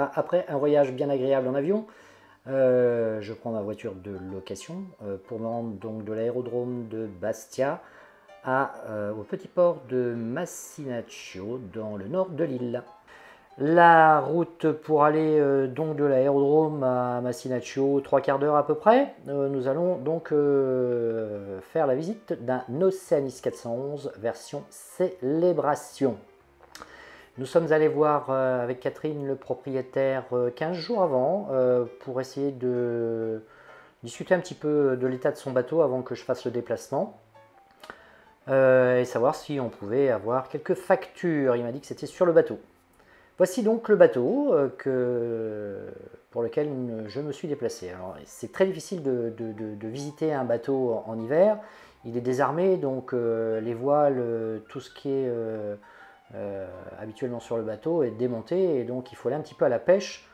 Voilà, après un voyage bien agréable en avion, je prends ma voiture de location pour me rendre donc de l'aérodrome de Bastia au petit port de Massinaccio dans le nord de l'île. La route pour aller donc de l'aérodrome à Massinaccio, 3/4 d'heure à peu près. Nous allons donc faire la visite d'un Oceanis 411 version Célébration. Nous sommes allés voir avec Catherine le propriétaire 15 jours avant pour essayer de discuter un petit peu de l'état de son bateau avant que je fasse le déplacement et savoir si on pouvait avoir quelques factures. Il m'a dit que c'était sur le bateau. Voici donc le bateau pour lequel je me suis déplacé. Alors c'est très difficile de visiter un bateau en hiver. Il est désarmé, donc les voiles, tout ce qui est habituellement sur le bateau est démonté, et donc il faut aller un petit peu à la pêche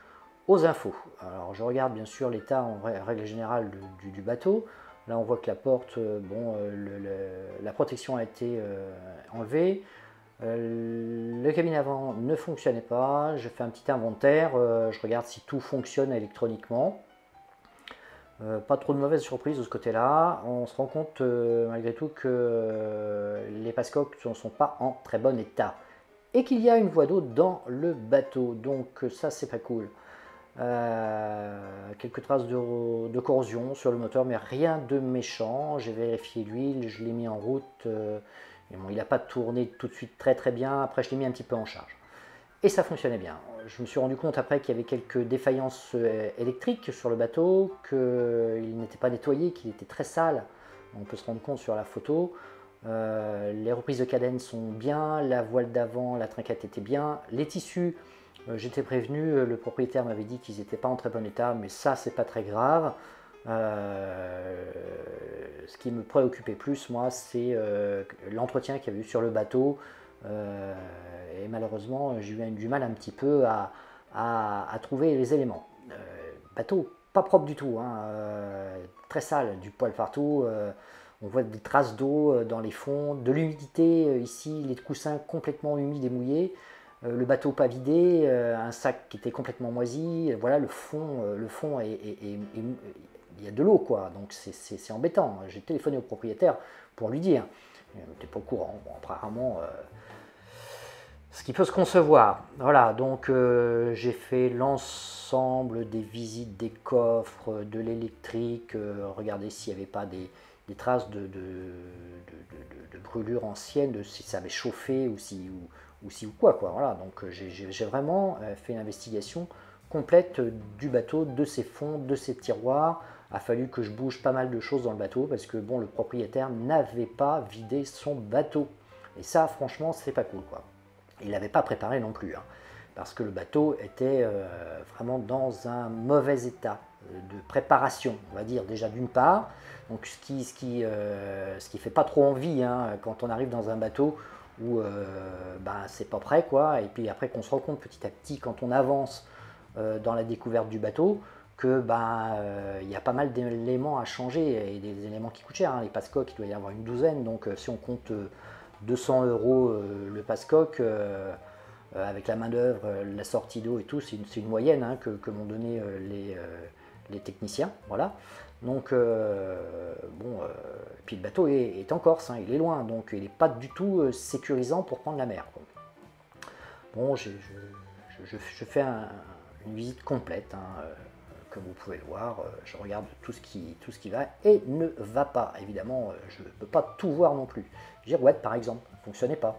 aux infos. Alors je regarde bien sûr l'état en règle générale du bateau. Là on voit que la porte, la protection a été enlevée. Le cabine avant ne fonctionnait pas. Je fais un petit inventaire, je regarde si tout fonctionne électroniquement. Pas trop de mauvaises surprises de ce côté-là. On se rend compte malgré tout que les passecoques ne sont pas en très bon état et qu'il y a une voie d'eau dans le bateau, donc ça c'est pas cool. Quelques traces de corrosion sur le moteur, mais rien de méchant. J'ai vérifié l'huile, je l'ai mis en route. Et bon, il n'a pas tourné tout de suite très bien. Après, je l'ai mis un petit peu en charge. Et ça fonctionnait bien. Je me suis rendu compte après qu'il y avait quelques défaillances électriques sur le bateau, qu'il n'était pas nettoyé, qu'il était très sale. On peut se rendre compte sur la photo. Les reprises de cadenne sont bien, la voile d'avant, la trinquette était bien. Les tissus, j'étais prévenu, le propriétaire m'avait dit qu'ils n'étaient pas en très bon état, mais ça, c'est pas très grave. Ce qui me préoccupait plus, moi, c'est l'entretien qu'il y avait eu sur le bateau. Et malheureusement, j'ai eu du mal un petit peu à trouver les éléments. Bateau pas propre du tout, hein, très sale, du poil partout. On voit des traces d'eau dans les fonds, de l'humidité ici, les coussins complètement humides et mouillés. Le bateau pas vidé, un sac qui était complètement moisi. Voilà, le fond il y a de l'eau, quoi, donc c'est embêtant. J'ai téléphoné au propriétaire pour lui dire, il n'était pas au courant. Bon, apparemment, ce qui peut se concevoir. Voilà, donc j'ai fait l'ensemble des visites des coffres, de l'électrique, regarder s'il n'y avait pas des traces de brûlures anciennes, si ça avait chauffé ou quoi. Voilà, donc j'ai vraiment fait une investigation complète du bateau, de ses fonds, de ses tiroirs. A fallu que je bouge pas mal de choses dans le bateau parce que bon, le propriétaire n'avait pas vidé son bateau. Et ça, franchement, c'est pas cool, quoi. Il l'avait pas préparé non plus, hein, parce que le bateau était vraiment dans un mauvais état de préparation, on va dire, déjà d'une part. Donc ce qui fait pas trop envie, hein, quand on arrive dans un bateau où c'est pas prêt, quoi. Et puis après qu'on se rend compte petit à petit quand on avance dans la découverte du bateau que il y a pas mal d'éléments à changer et des éléments qui coûtent cher, hein. Les passecoques, il doit y avoir une douzaine, donc si on compte 200 € le passecoque avec la main d'œuvre, la sortie d'eau et tout, c'est une moyenne, hein, que m'ont donné les techniciens, voilà. Donc puis le bateau est en Corse, hein, il est loin, donc il n'est pas du tout sécurisant pour prendre la mer, quoi. Bon, je fais une visite complète, hein, comme vous pouvez le voir. Je regarde tout ce qui va et ne va pas. Évidemment, je ne peux pas tout voir non plus. Girouette, par exemple, ne fonctionnait pas.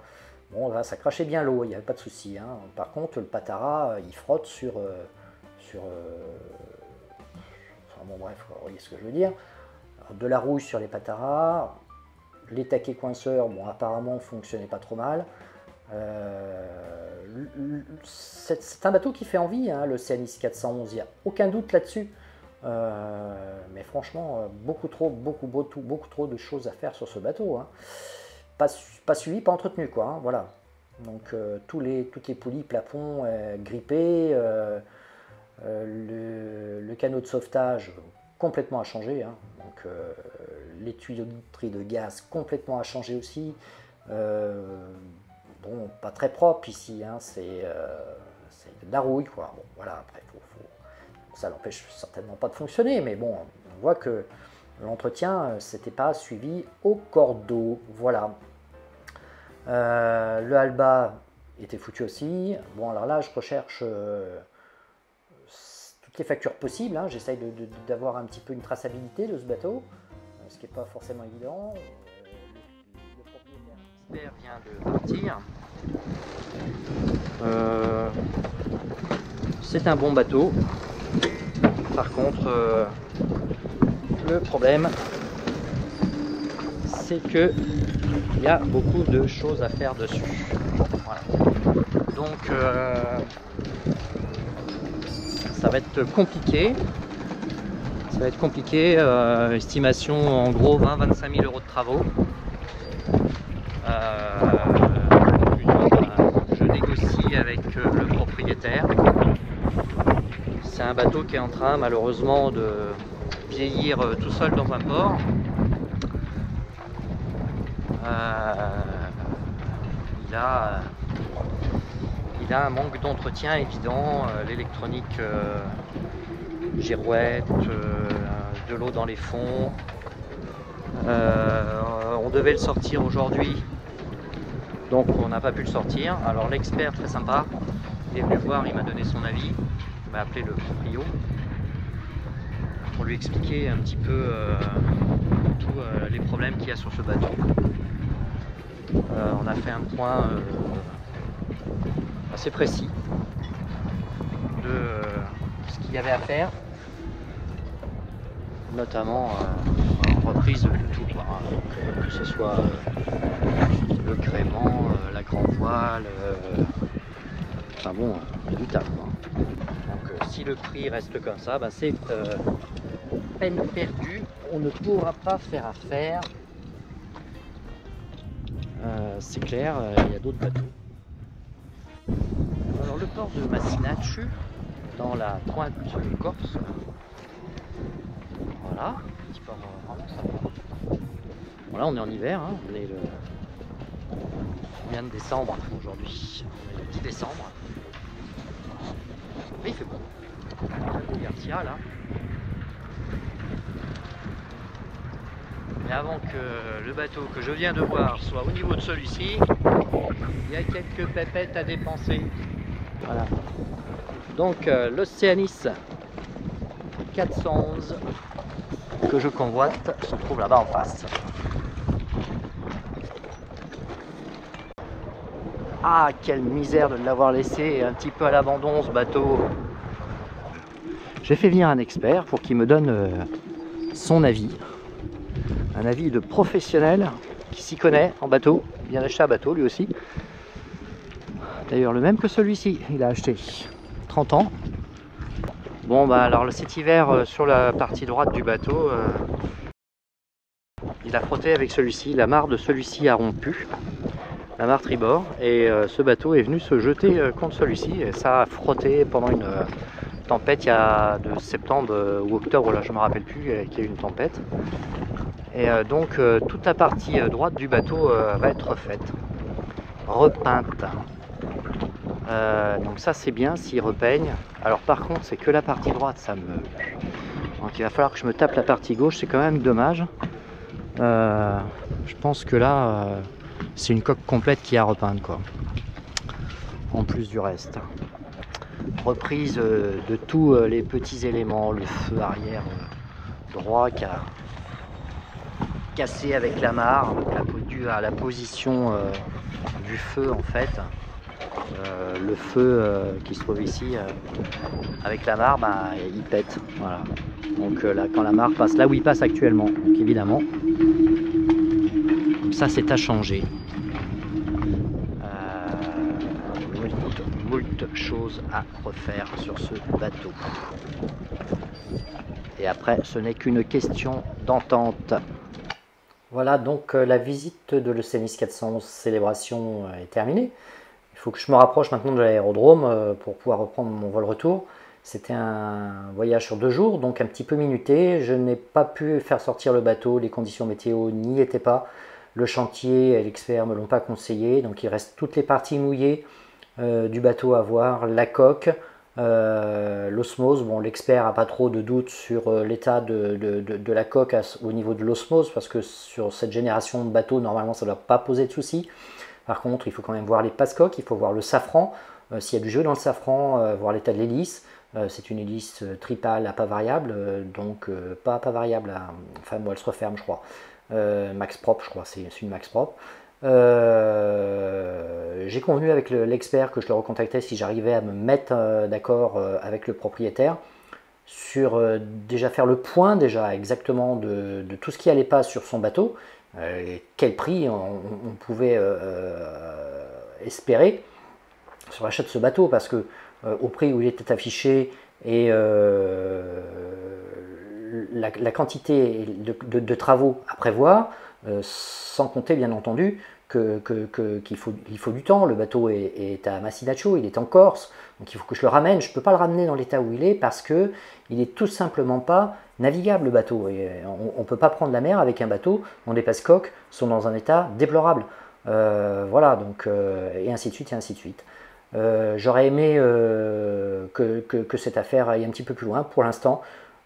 Bon, là, ça crachait bien l'eau, il n'y avait pas de souci, hein. Par contre, le Patara, il frotte enfin, bon, bref, vous voyez ce que je veux dire. Alors, de la rouille sur les Pataras. Les taquets coinceurs, bon, apparemment, ne fonctionnaient pas trop mal. C'est un bateau qui fait envie, hein, le CNIS 411, il n'y a aucun doute là-dessus. Mais franchement, beaucoup trop de choses à faire sur ce bateau, hein. Pas suivi, pas entretenu, quoi, hein, voilà. Donc toutes les poulies, plafonds grippés, le canot de sauvetage complètement à changer, hein. Donc les tuyauteries de gaz complètement à changer aussi. Bon, pas très propre ici, hein, c'est de la rouille, quoi. Bon, voilà, après, ça l'empêche certainement pas de fonctionner, mais bon, on voit que l'entretien, c'était pas suivi au cordeau. Voilà. Le Alba était foutu aussi. Bon, alors là, je recherche toutes les factures possibles. Hein. J'essaye d'avoir un petit peu une traçabilité de ce bateau, ce qui n'est pas forcément évident. Le propriétaire vient de partir. C'est un bon bateau. Par contre, le problème, c'est que il y a beaucoup de choses à faire dessus. Voilà. Donc, ça va être compliqué. Ça va être compliqué. Estimation en gros 20-25 000 euros de travaux. Je négocie avec le propriétaire. C'est un bateau qui est en train malheureusement de vieillir tout seul dans un port. Il a un manque d'entretien évident, l'électronique girouette, de l'eau dans les fonds. On devait le sortir aujourd'hui, donc on n'a pas pu le sortir. Alors l'expert très sympa, il est venu voir, il m'a donné son avis, il m'a appelé le proprio pour lui expliquer un petit peu tous les problèmes qu'il y a sur ce bateau. On a fait un point assez précis de ce qu'il y avait à faire, notamment reprise de tout, quoi. Donc, que ce soit le gréement, la grand voile, enfin bon, il y a du taf, quoi. Donc si le prix reste comme ça, bah, c'est peine perdue, on ne pourra pas faire affaire. C'est clair, il y a d'autres bateaux. Alors le port de Massinacciu, dans la pointe corse, voilà, petit port vraiment sympa. Voilà, on est en hiver, hein, on vient de décembre aujourd'hui, on est le 10 décembre. Mais il fait bon, le Garcia là. Mais avant que le bateau que je viens de voir soit au niveau de celui-ci, il y a quelques pépettes à dépenser. Voilà. Donc l'Océanis 411 que je convoite se trouve là-bas en face. Ah, quelle misère de l'avoir laissé un petit peu à l'abandon ce bateau. J'ai fait venir un expert pour qu'il me donne son avis. Un avis de professionnel qui s'y connaît en bateau. Il vient d'acheter un bateau lui aussi. D'ailleurs le même que celui-ci, il a acheté 30 ans. Bon bah alors cet hiver sur la partie droite du bateau, il a frotté avec celui-ci, la mare de celui-ci a rompu, la mare tribord, et ce bateau est venu se jeter contre celui-ci, et ça a frotté pendant une tempête il y a de septembre ou octobre, là je me rappelle plus, qu'il y a eu une tempête. Et donc toute la partie droite du bateau va être refaite, repeinte. Donc ça c'est bien s'il repeigne. Alors par contre c'est que la partie droite, ça me... Donc il va falloir que je me tape la partie gauche, c'est quand même dommage. Je pense que là c'est une coque complète qui est à repeindre, quoi. En plus du reste. Reprise de tous les petits éléments, le feu arrière droit qui a cassé avec la mare, dû à la position du feu en fait. Le feu qui se trouve ici avec la mare, bah, il pète. Voilà. Donc là, quand la mare passe là où il passe actuellement, donc évidemment, donc ça c'est à changer. Moult choses à refaire sur ce bateau. Et après, ce n'est qu'une question d'entente. Voilà, donc la visite de l'Océanis 411 Célébration est terminée. Il faut que je me rapproche maintenant de l'aérodrome pour pouvoir reprendre mon vol retour. C'était un voyage sur 2 jours, donc un petit peu minuté. Je n'ai pas pu faire sortir le bateau, les conditions météo n'y étaient pas. Le chantier et l'expert ne me l'ont pas conseillé, donc il reste toutes les parties mouillées du bateau à voir, la coque, l'osmose. Bon, l'expert n'a pas trop de doute sur l'état de la coque au niveau de l'osmose, parce que sur cette génération de bateaux, normalement, ça ne doit pas poser de soucis. Par contre, il faut quand même voir les passe-coques, il faut voir le safran, s'il y a du jeu dans le safran, voir l'état de l'hélice. C'est une hélice tripale à pas variable, donc pas à pas variable, enfin moi elle se referme je crois. Max propre, je crois, c'est une max propre. J'ai convenu avec l'expert que je le recontactais si j'arrivais à me mettre d'accord avec le propriétaire sur déjà faire le point déjà exactement de tout ce qui allait pas sur son bateau, et quel prix on pouvait espérer sur l'achat de ce bateau, parce que au prix où il était affiché et la quantité de travaux à prévoir, sans compter bien entendu qu'il faut du temps. Le bateau est à Massinaccio, il est en Corse, donc il faut que je le ramène. Je ne peux pas le ramener dans l'état où il est parce que il est tout simplement pas navigable le bateau. Et on ne peut pas prendre la mer avec un bateau dont les passe-coques sont dans un état déplorable. Voilà, donc, et ainsi de suite, et ainsi de suite. J'aurais aimé que cette affaire aille un petit peu plus loin. Pour l'instant,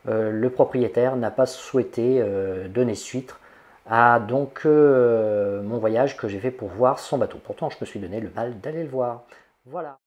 le propriétaire n'a pas souhaité donner suite à donc mon voyage que j'ai fait pour voir son bateau. Pourtant, je me suis donné le mal d'aller le voir. Voilà.